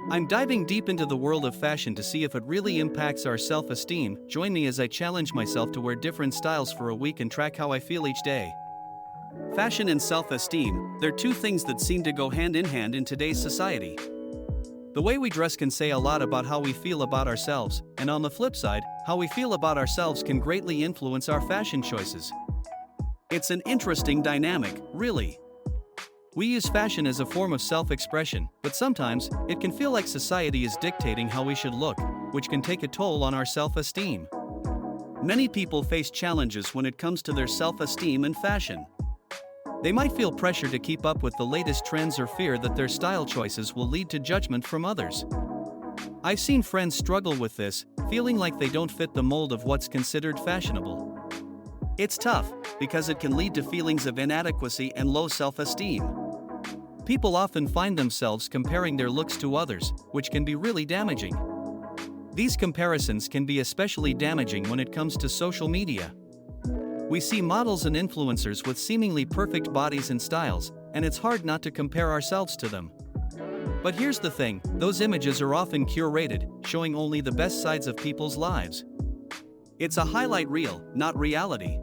I'm diving deep into the world of fashion to see if it really impacts our self-esteem. Join me as I challenge myself to wear different styles for a week and track how I feel each day. Fashion and self-esteem, they're two things that seem to go hand in hand in today's society. The way we dress can say a lot about how we feel about ourselves, and on the flip side, how we feel about ourselves can greatly influence our fashion choices. It's an interesting dynamic, really. We use fashion as a form of self-expression, but sometimes, it can feel like society is dictating how we should look, which can take a toll on our self-esteem. Many people face challenges when it comes to their self-esteem and fashion. They might feel pressure to keep up with the latest trends or fear that their style choices will lead to judgment from others. I've seen friends struggle with this, feeling like they don't fit the mold of what's considered fashionable. It's tough, because it can lead to feelings of inadequacy and low self-esteem. People often find themselves comparing their looks to others, which can be really damaging. These comparisons can be especially damaging when it comes to social media. We see models and influencers with seemingly perfect bodies and styles, and it's hard not to compare ourselves to them. But here's the thing, those images are often curated, showing only the best sides of people's lives. It's a highlight reel, not reality.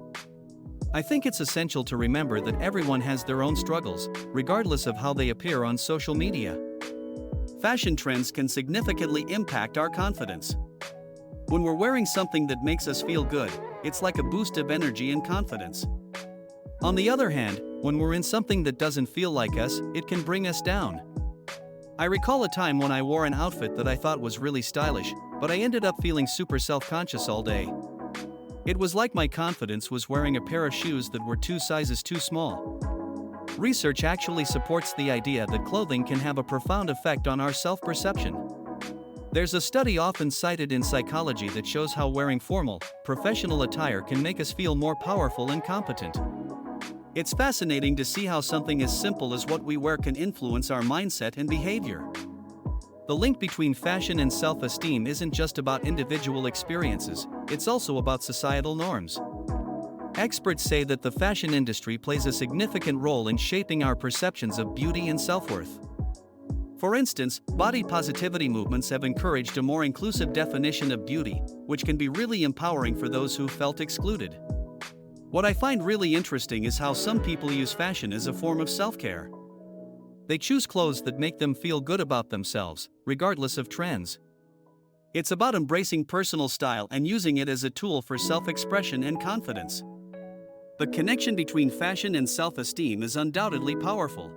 I think it's essential to remember that everyone has their own struggles, regardless of how they appear on social media. Fashion trends can significantly impact our confidence. When we're wearing something that makes us feel good, it's like a boost of energy and confidence. On the other hand, when we're in something that doesn't feel like us, it can bring us down. I recall a time when I wore an outfit that I thought was really stylish, but I ended up feeling super self-conscious all day. It was like my confidence was wearing a pair of shoes that were 2 sizes too small. Research actually supports the idea that clothing can have a profound effect on our self-perception. There's a study often cited in psychology that shows how wearing formal, professional attire can make us feel more powerful and competent. It's fascinating to see how something as simple as what we wear can influence our mindset and behavior. The link between fashion and self-esteem isn't just about individual experiences, it's also about societal norms. Experts say that the fashion industry plays a significant role in shaping our perceptions of beauty and self-worth. For instance, body positivity movements have encouraged a more inclusive definition of beauty, which can be really empowering for those who felt excluded. What I find really interesting is how some people use fashion as a form of self-care. They choose clothes that make them feel good about themselves, regardless of trends. It's about embracing personal style and using it as a tool for self-expression and confidence. The connection between fashion and self-esteem is undoubtedly powerful.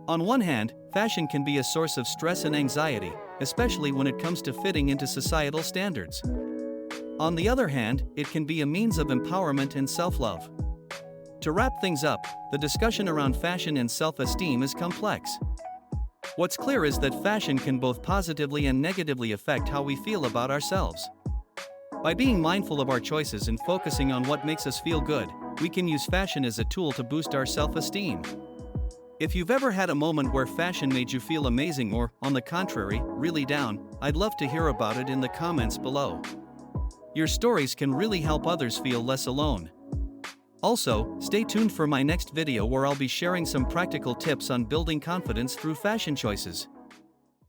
On one hand, fashion can be a source of stress and anxiety, especially when it comes to fitting into societal standards. On the other hand, it can be a means of empowerment and self-love. To wrap things up, the discussion around fashion and self-esteem is complex. What's clear is that fashion can both positively and negatively affect how we feel about ourselves. By being mindful of our choices and focusing on what makes us feel good, we can use fashion as a tool to boost our self-esteem. If you've ever had a moment where fashion made you feel amazing or, on the contrary, really down, I'd love to hear about it in the comments below. Your stories can really help others feel less alone. Also, stay tuned for my next video where I'll be sharing some practical tips on building confidence through fashion choices.